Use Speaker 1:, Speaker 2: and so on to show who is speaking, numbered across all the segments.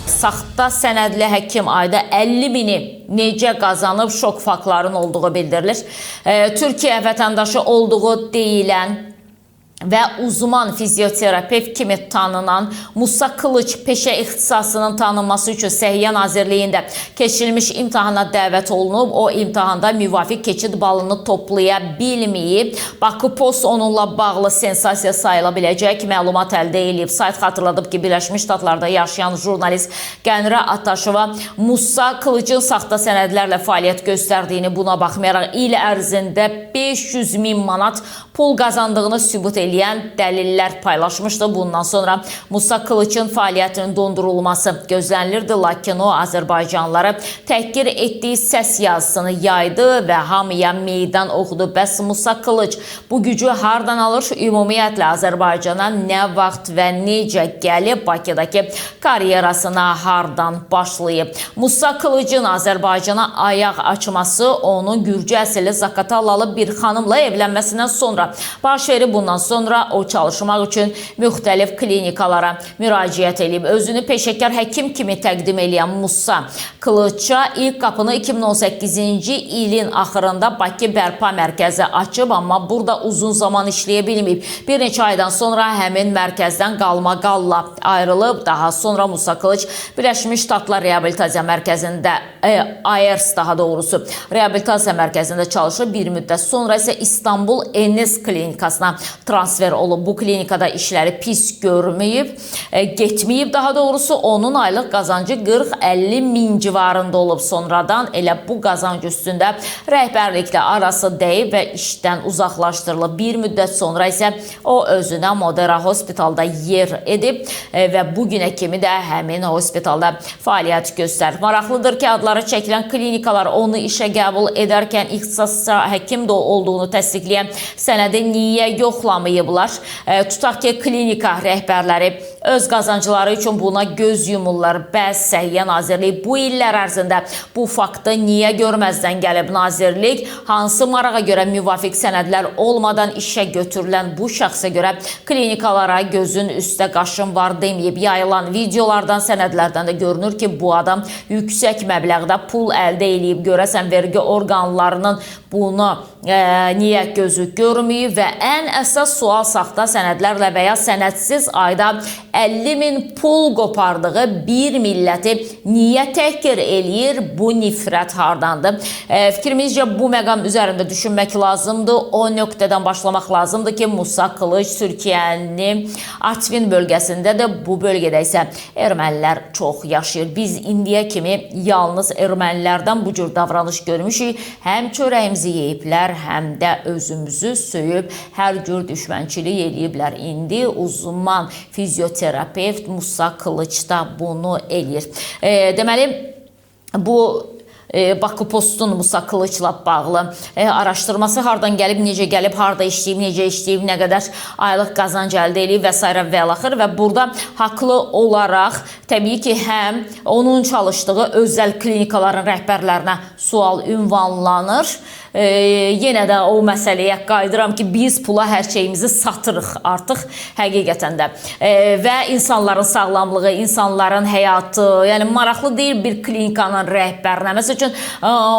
Speaker 1: Saxta sənədli həkim ayda 50.000-i necə qazanıb şok faktların olduğu bildirilir. Türkiyə vətəndaşı olduğu deyilən və uzman fizioterapevt kimi tanınan Musa Kılıç peşə ixtisasının tanınması üçün Səhiyyə Nazirliyində keçirilmiş imtahana dəvət olunub. O imtahanda müvafiq keçid balını toplaya bilməyib. Bakı Post onunla bağlı sensasiya sayıla biləcək məlumat əldə edib. Sayt xatırladıb ki, Birləşmiş Ştatlarda yaşayan jurnalist Qənirə Ataşova Musa Kılıçın saxta sənədlərlə fəaliyyət göstərdiyini, buna baxmayaraq il ərzində 500.000 manat pul qazandığını sübut eləyən dəlillər paylaşmışdı. Bundan sonra Musa Kılıçın fəaliyyətinin dondurulması gözlənilirdi, lakin o Azərbaycanlıları təhqir etdiyi səs yazısını yaydı və hamıya meydan oxudu. Bəs Musa Kılıç bu gücü hardan alır? Ümumiyyətlə Azərbaycana nə vaxt və necə gəlib? Bakıdakı karyerasına hardan başlayıb? Musa Kılıçın Azərbaycana ayaq açması onun Gürcü əsilli Zaqatalalı bir xanımla evlənməsindən sonra baş verib. Bundan sonra o çalışmaq üçün müxtəlif klinikalara müraciət edib. Özünü peşəkar həkim kimi təqdim edən Musa Kılıça ilk qapını 2018-ci ilin axırında Bakı Bərpa Mərkəzi açıb, amma burada uzun zaman işləyə bilməyib. Bir neçə aydan sonra həmin mərkəzdən qalmaqalla ayrılıb. Daha sonra Musa Kılıç Birləşmiş Ştatlar Reabilitasiya Mərkəzində, AERS daha doğrusu, reabilitasiya mərkəzində çalışıb. Bir müddət sonra isə İstanbul Enes klinikasına transfer olub. Bu klinikada işləri pis görməyib, getməyib daha doğrusu. Onun aylıq qazancı 40-50 min civarında olub. Sonradan elə bu qazanc üstündə rəhbərliklə arası dəyib və işdən uzaqlaşdırılıb. Bir müddət sonra isə o özünə Modera Hospitalda yer edib və bugünə kimi də həmin hospitalda fəaliyyət göstərir. Maraqlıdır ki, adları çəkilən klinikalar onu işə qəbul edərkən ixtisaslı həkim də olduğunu təsdiqləyən sənədi niyə yoxlamayıblar? Tutaq ki, klinika rəhbərləri öz qazancıları üçün buna göz yumurlar. Bəs Səhiyyə Nazirliyi bu illər ərzində bu faktı niyə görməzdən gəlib? Nazirlik hansı marağa görə müvafiq sənədlər olmadan işə götürülən bu şəxsə görə klinikalara gözün üstə qaşın var deməyib? Yayılan videolardan, sənədlərdən də görünür ki, bu adam yüksək məbləğdə pul əldə edib. Görəsən vergi orqanlarının bunu niyə gözü görməyib? Və ən əsas sual, saxta sənədlərlə və ya sənədsiz ayda 50.000 pul qopardığı bir milləti niyə təhqir eləyir? Bu nifrət hardandır? Fikrimizcə bu məqam üzərində düşünmək lazımdır. O nöqtədən başlamaq lazımdır ki, Musa Kılıç Türkiyənin Artvin bölgəsindədir. Bu bölgədə isə ermənilər çox yaşayır. Biz indiyə kimi yalnız ermənilərdən bu cür davranış görmüşük. Həm çörəyimizi yeyiblər, həm də özümüzü söyüb hər cür düşmənçilik eləyiblər. İndi uzman fizioterapevt Musa Kılıç da bunu eləyir. Deməli, bu Bakı Postun Musa Kılıçla bağlı araşdırması hardan gəlib, necə gəlib, harda işləyib, necə işləyib, nə qədər aylıq qazanc əldə edib və s. və axır. Və burada haqlı olaraq təbii ki, həm onun çalışdığı özəl klinikaların rəhbərlərinə sual ünvanlanır. Yenə də o məsələyə qayıdıram ki, biz pula hər şeyimizi satırıq artıq həqiqətən də. Və insanların sağlamlığı, insanların həyatı, yəni maraqlı deyil bir klinikanın rəhbərinə. Məsəl üçün,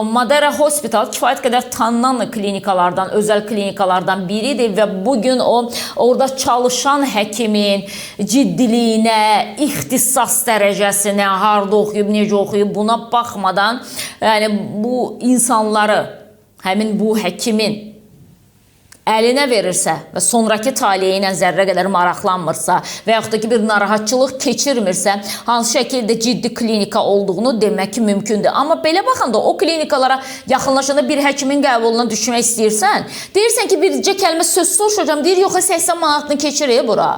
Speaker 1: Modera Hospital kifayət qədər tanınan klinikalardan, özəl klinikalardan biridir və bugün o orada çalışan həkimin ciddiliyinə, ixtisas dərəcəsinə, harda oxuyub, necə oxuyub, buna baxmadan, yəni bu insanları, həmin bu həkimin əlinə verirsə və sonraki taliyə ilə zərrə qədər maraqlanmırsa və yaxud da ki, bir narahatçılıq keçirmirsə, hansı şəkildə ciddi klinika olduğunu demək ki, mümkündür. Amma belə baxanda o klinikalara yaxınlaşanda bir həkimin qəbuluna düşmək istəyirsən, deyirsən ki, bircə kəlmə söz soruşacağım, deyir, yox, 80 manatını keçirir bura.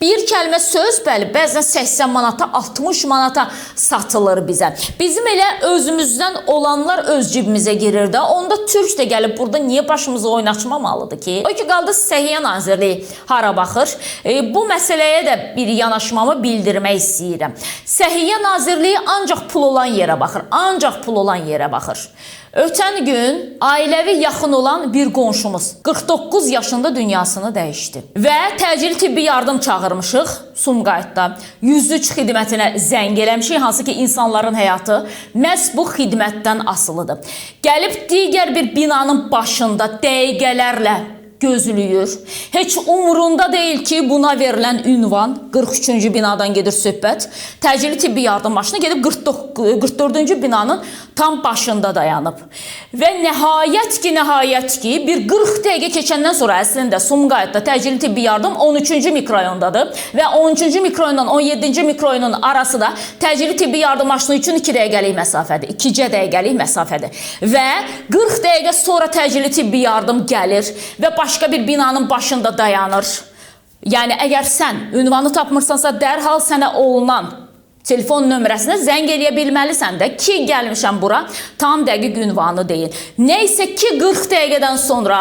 Speaker 1: Bir kəlmə söz, bəli, bəzən 80 manata, 60 manata satılır bizə. Bizim elə özümüzdən olanlar öz cibimizə girir də, onda Türk də gəlib burada niyə başımızı oynaşmamalıdır ki? O ki, qaldı Səhiyyə Nazirliyi hara baxır? Bu məsələyə də bir yanaşmamı bildirmək istəyirəm. Səhiyyə Nazirliyi ancaq pul olan yerə baxır. Ancaq pul olan yerə baxır. Ötən gün ailəvi yaxın olan bir qonşumuz 49 yaşında dünyasını dəyişdi və təcili tibbi yardım çağırmışıq Sumqayıtda. 103 xidmətinə zəng eləmişik, hansı ki insanların həyatı məhz bu xidmətdən asılıdır. Gəlib digər bir binanın başında dəqiqələrlə gözləyir. Heç umurunda deyil ki, buna verilən ünvan 43-cü binadan gedir söhbət. Təcili tibbi yardım maşını gedib 44-cü binanın tam başında dayanıb. Və nəhayət ki, bir 40 dəqiqə keçəndən sonra əslində Sumqayıtda təcili tibbi yardım 13-cü mikrorayondadır və 13-cü mikrorayondan 17-ci mikrorayonun arası da təcili tibbi yardım maşını üçün 2 dəqiqəlik məsafədir. 2 dəqiqəlik məsafədir. Və 40 dəqiqə sonra təcili tibbi yardım gəlir və başqa bir binanın başında dayanır. Yəni, əgər sən ünvanı tapmırsansa, dərhal sənə olunan telefon nömrəsinə zəng eləyə bilməlisən də ki, gəlmişəm bura, tam dəqiq ünvanı deyin. Neysə ki, 40 dəqiqədən sonra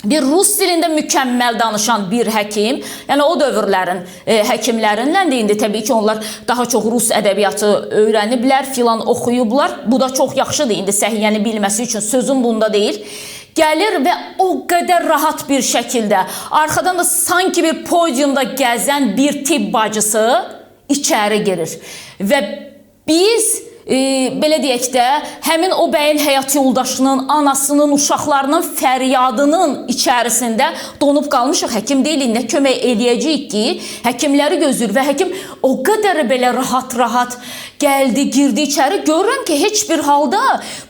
Speaker 1: bir rus dilində mükəmməl danışan bir həkim, yəni o dövrlərin həkimlərindən indi təbii ki, onlar daha çox rus ədəbiyyatı öyrəniblər, filan oxuyublar. Bu da çox yaxşıdır indi səhiyyəni bilməsi üçün, sözüm bunda deyil. Gəlir və o qədər rahat bir şəkildə, arxadan da sanki bir podyumda gəzən bir tibb bacısı içəri girir. Və biz, belə deyək də, həmin o bəyin həyat yoldaşının, anasının, uşaqlarının fəryadının içərisində donub qalmışıq. Həkim deyilik, nə kömək eləyəcəyik ki, həkimləri gözləyir və həkim o qədər belə rahat-rahat gəldi, girdi içəri. Görürəm ki, heç bir halda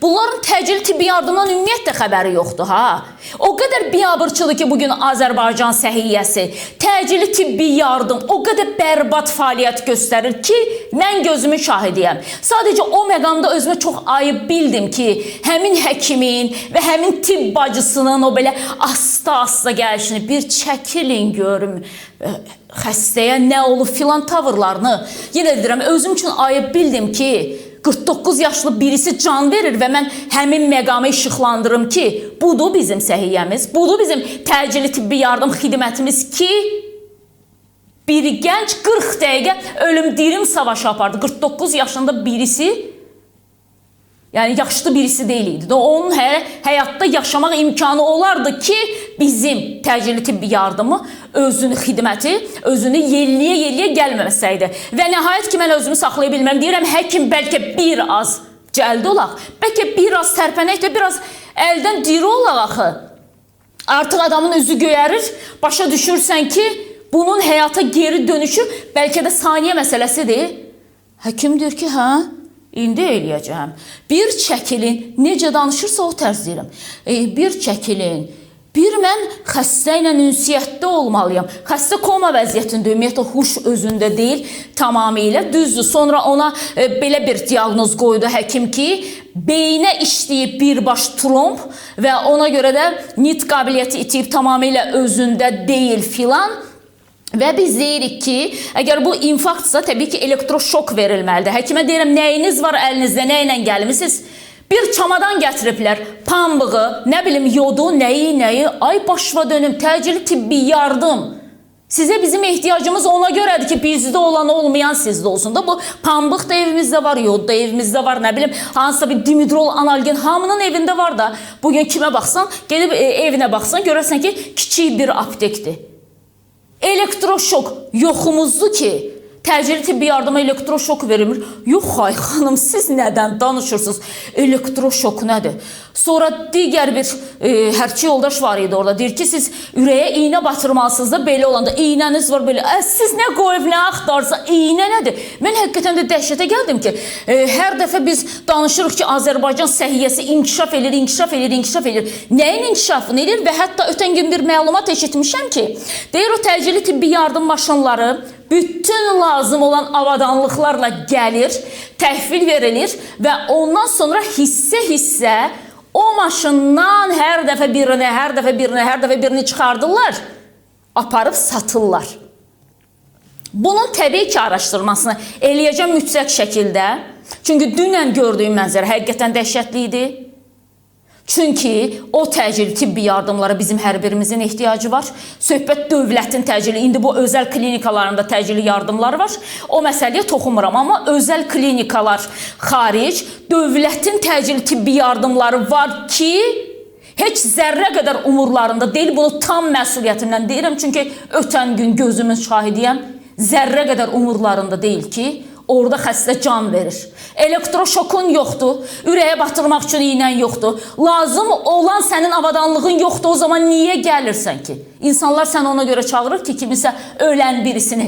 Speaker 1: bunların təcili tibbi yardımdan ümumiyyətlə xəbəri yoxdur, ha. O qədər biabırçıdır ki, bugün Azərbaycan səhiyyəsi, təcili tibbi yardım o qədər bərbad fəaliyyət göstərir ki, mən gözümün şahidiyəm. Sadəcə o məqamda özümə çox ayıb bildim ki, həmin həkimin və həmin tibb bacısının o belə asta-asta gəlişini bir çəkilin görüm, xəstəyə nə olub filan tavırlarını, yenə deyirəm, özüm üçün ayıb bildim ki, 49 yaşlı birisi can verir və mən həmin məqamı işıqlandırım ki, budur bizim səhiyyəmiz, budur bizim təcili tibbi yardım xidmətimiz ki, bir gənc 40 dəqiqə ölüm-dirim savaşı apardı. 49 yaşında birisi, yəni yaşlı birisi deyil idi. Onun həyatda yaşamaq imkanı olardı ki, bizim təcili tibbi yardımı, özünü xidməti, özünü yelliyə gəlməsəydi. Və nəhayət ki, mən özümü saxlaya bilməm. Deyirəm, həkim bəlkə bir az cəldi olaq, bəlkə bir az tərpənək də, biraz əldən diri olaq axı. Artıq adamın üzü göyərir, başa düşürsən ki, bunun həyata geri dönüşü bəlkə də saniyə məsələsidir. Həkim deyir ki, hə? İndi eləyəcəm. Bir çəkilin, necə danışırsa o tərz deyirəm. Bir çəkilin, bir mən xəstə ilə ünsiyyətdə olmalıyam. Xəstə koma vəziyyətində, ümumiyyətlə huş özündə deyil, tamamilə düzdür. Sonra ona belə bir diaqnoz qoydu həkim ki, beyinə işləyib birbaş tromb və ona görə də nitq qabiliyyəti itib tamamilə özündə deyil filan. Və biz deyirik ki, əgər bu infarktsa, təbii ki, elektroşok verilməlidir. Həkimə deyirəm, nəyiniz var əlinizdə, nə ilə gəlmisiniz? Bir çamadan gətiriblər, pambığı, nə bilim, yodu, nəyi, ay başva dönüm, təcili tibbi yardım. Sizə bizim ehtiyacımız ona görədir ki, bizdə olan olmayan sizdə olsun da. Bu pambıq da evimizdə var, yod da evimizdə var, nə bilim, hansısa bir dimidrol, analgen, hamının evində var da. Bugün kimə baxsan, gelib evinə baxsan, görərsən ki, kiçik bir aptekdir. Elektroşok yoxumuzdur ki, təcili tibbi yardıma elektroşok verilmir. Yox, ay xanım, siz nədən danışırsınız? Elektroşok nədir? Sonra digər bir hərçi yoldaş var idi orada. Deyir ki, siz ürəyə iynə batırmalısınız da belə olanda. İynəniz var belə. Siz nə qoyub, nə axtarsa, iynə nədir? Mən həqiqətən də dəhşətə gəldim ki, hər dəfə biz danışırıq ki, Azərbaycan səhiyyəsi inkişaf edir. Nəyin inkişafını edir? Və hətta ötən gün bir məlumat eşitmişəm ki, deyir o təcili tibbi yardım maşınları bütün lazım olan avadanlıqlarla gəlir, təhvil verilir və ondan sonra hissə o maşından hər dəfə birini çıxardırlar, aparıb satırlar. Bunun təbii ki, araşdırmasını eləyəcəm mütləq şəkildə. Çünki dünən gördüyüm mənzərə həqiqətən dəhşətli idi. Çünki o təcili tibbi yardımlara bizim hər birimizin ehtiyacı var. Söhbət dövlətin təcili, indi bu özəl klinikalarında təcili yardımlar var. O məsələyə toxunmuram, amma özəl klinikalar xaric dövlətin təcili tibbi yardımları var ki, heç zərrə qədər umurlarında deyil. Bunu tam məsuliyyətimlə deyirəm, çünki ötən gün gözümün şahidiyəm. Zərrə qədər umurlarında deyil ki, orada xəstə can verir. Elektroşokun yoxdur, ürəyə batırmaq üçün iynən yoxdur. Lazım olan sənin avadanlığın yoxdur, o zaman niyə gəlirsən ki? İnsanlar sən ona görə çağırır ki, kimisə ölən birisini.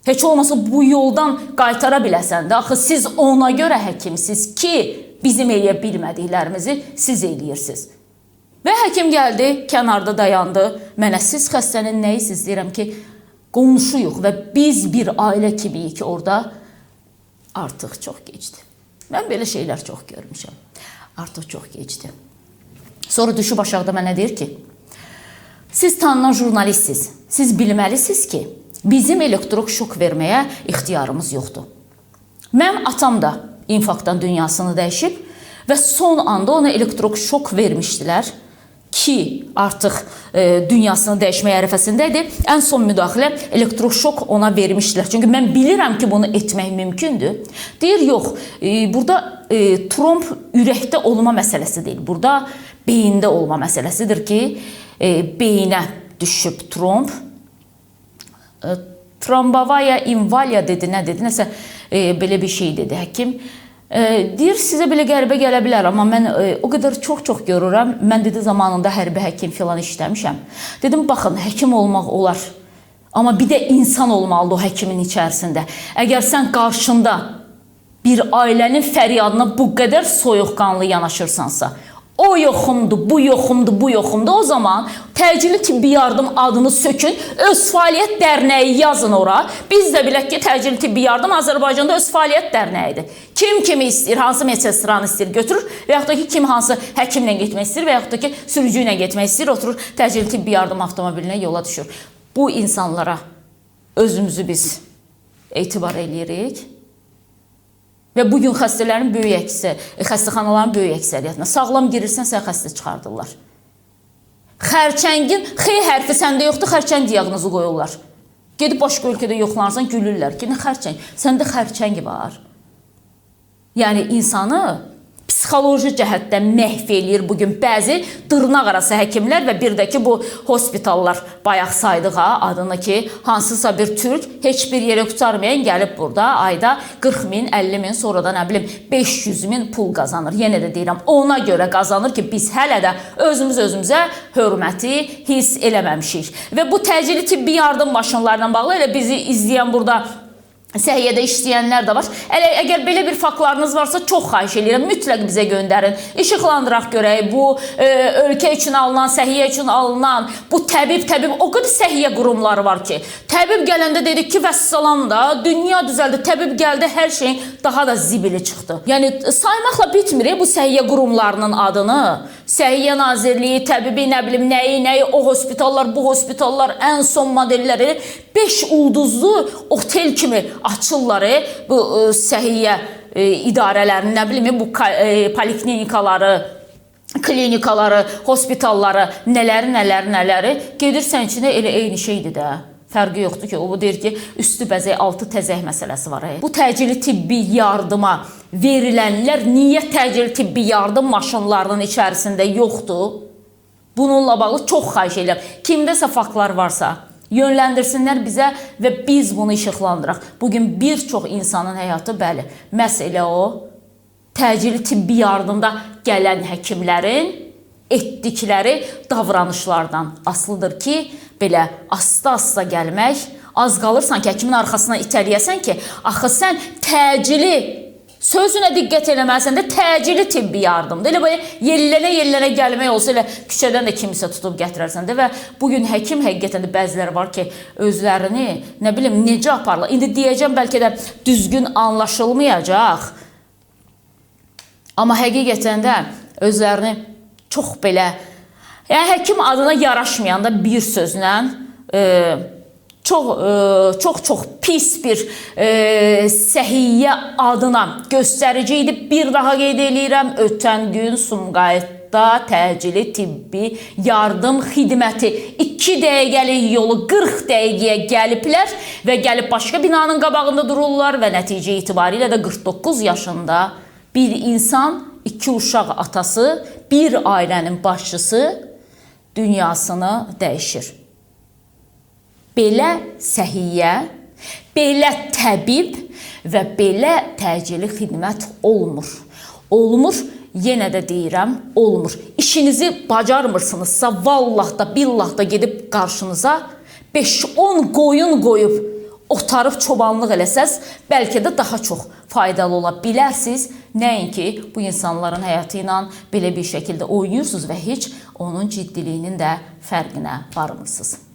Speaker 1: Heç olmasa bu yoldan qaytara biləsən də. Axı siz ona görə həkimsiz ki, bizim eləyə bilmədiklərimizi siz eləyirsiniz. Və həkim gəldi, kənarda dayandı. Mənə siz xəstənin nəyisiz deyirəm ki, qonşuyuq və biz bir ailə kimiyik ki, orada artıq çox gecdi. Mən belə şeylər çox görmüşəm. Artıq çox gecdi. Sonra düşüb aşağıda mənə deyir ki, siz tanınan jurnalistsiniz. Siz bilməlisiniz ki, bizim elektrok şok verməyə ixtiyarımız yoxdur. Mənim atam da infarktdan dünyasını dəyişib və son anda ona elektrok şok vermişdilər ki, artıq dünyasını dəyişmək ərəfəsində idi. Ən son müdaxilə elektroşok ona vermişdilər. Çünki mən bilirəm ki, bunu etmək mümkündür. Deyir, yox, burada tromb ürəkdə olma məsələsi deyil. Burada beyində olma məsələsidir ki, beyinə düşüb tromb. Trombovaya invalya dedi, nə dedi, nəsə belə bir şey dedi həkim. Deyir, sizə belə qəribə gələ bilər, amma mən o qədər çox görürəm. Mən dedi, zamanında hərbi həkim filan işləmişəm. Dedim, baxın, həkim olmaq olar. Amma bir də insan olmalıdır o həkimin içərisində. Əgər sən qarşında bir ailənin fəryadına bu qədər soyuqqanlı yanaşırsansa, o yoxumdur, bu yoxumdur, bu yoxumdur, o zaman təcili tibbi yardım adını sökün, öz fəaliyyət dərnəyi yazın ora. Biz də bilək ki, təcili tibbi yardım Azərbaycanda öz fəaliyyət dərnəyidir. Kim kimi istəyir, hansı medsestranı istəyir götürür və yaxud da ki, kim hansı həkimlə getmək istəyir və yaxud da ki, sürücü ilə getmək istəyir, oturur təcili tibbi yardım avtomobilinə yola düşür. Bu insanlara özümüzü biz etibar eləyirik. Və bugün xəstələrin böyük xəstəxanaların böyük əksəriyyətinə sağlam girirsən, sən xəstə çıxardırlar. Xərçəngin X hərfi səndə yoxdur, xərçəng diaqnozu qoyurlar. Gedib başqa ölkədə yoxlanırsan, gülürlər ki, nə xərçəng? Səndə xərçəng var. Yəni insanı psixoloji cəhətdən məhv eləyir bugün bəzi dırnaq arası həkimlər və bir də ki, bu hospitallar bayaq saydıq adını ki, hansısa bir türk heç bir yerə qutarmayan gəlib burada ayda 40 min, 50 min, sonra da nə bilim 500 min pul qazanır. Yenə də deyirəm, ona görə qazanır ki, biz hələ də özümüzə hörməti hiss eləməmişik. Və bu təcili tibbi yardım maşınlarla bağlı elə bizi izləyən burada səhiyyədə işləyənlər də var. Əgər belə bir faktlarınız varsa, çox xahiş edirəm, mütləq bizə göndərin. İşıqlandıraq görək, bu ölkə üçün alınan, səhiyyə üçün alınan, bu təbib, o qədər səhiyyə qurumları var ki, təbib gələndə dedik ki, vəssalam da, dünya düzəldi, təbib gəldi, hər şeyin daha da zibili çıxdı. Yəni, saymaqla bitmir bu səhiyyə qurumlarının adını. Səhiyyə Nazirliyi, təbibi, nə bilim, nəyi, o hospitallar, bu hospitallar, ən son modelləri 5 ulduzlu otel kimi açırlar bu səhiyyə idarələrini, nə bilim, bu poliklinikaları, klinikaları, hospitalları, nələri, gedirsən içində elə eyni şeydir də. Fərqi yoxdur ki, o deyir ki, üstü bəzək, altı təzək məsələsi var. Bu təcili tibbi yardıma verilənlər niyə təcili tibbi yardım maşınlarının içərisində yoxdur? Bununla bağlı çox xahiş edirəm. Kimdəsə faktlar varsa, yönləndirsinlər bizə və biz bunu işıqlandıraq. Bugün bir çox insanın həyatı, bəli, məhz elə o, təcili tibbi yardımda gələn həkimlərin etdikləri davranışlardan asılıdır ki, belə asta-asta gəlmək, az qalırsan ki, həkimin arxasına itəliyəsən ki, axı sən təcili, sözünə diqqət eləməlisən də təcili tibbi yardımdır. Elə böyle yellənə gəlmək olsa, elə küçədən də kimisə tutub gətirərsən də və bugün həkim həqiqətən də bəziləri var ki, özlərini, nə bilim, necə aparırlar. İndi deyəcəm, bəlkə də düzgün anlaşılmayacaq, amma həqiqətən də özlərini çox belə, yəni həkim adına yaraşmayanda bir sözlə çox pis bir səhiyyə adına göstərici idi. Bir daha qeyd eləyirəm, ötən gün Sumqayıtda şəraitdə təcili tibbi yardım xidməti 2 dəqiqəlik yolu 40 dəqiqəyə gəliblər və gəlib başqa binanın qabağında dururlar və nəticə itibarilə də 49 yaşında bir insan, 2 uşaq atası, bir ailənin başçısı dünyasını dəyişir. Belə səhiyyə, belə təbib və belə təcili xidmət olmur. Olmur, yenə də deyirəm, olmur. İşinizi bacarmırsınızsa, vallah da, billah da gedib qarşınıza 5-10 qoyun qoyub, otarıb çobanlıq eləsəz, bəlkə də daha çox faydalı ola bilərsiniz. Nəinki bu insanların həyatı ilə belə bir şəkildə oynayırsınız və heç onun ciddiliyinin də fərqinə varmırsınız.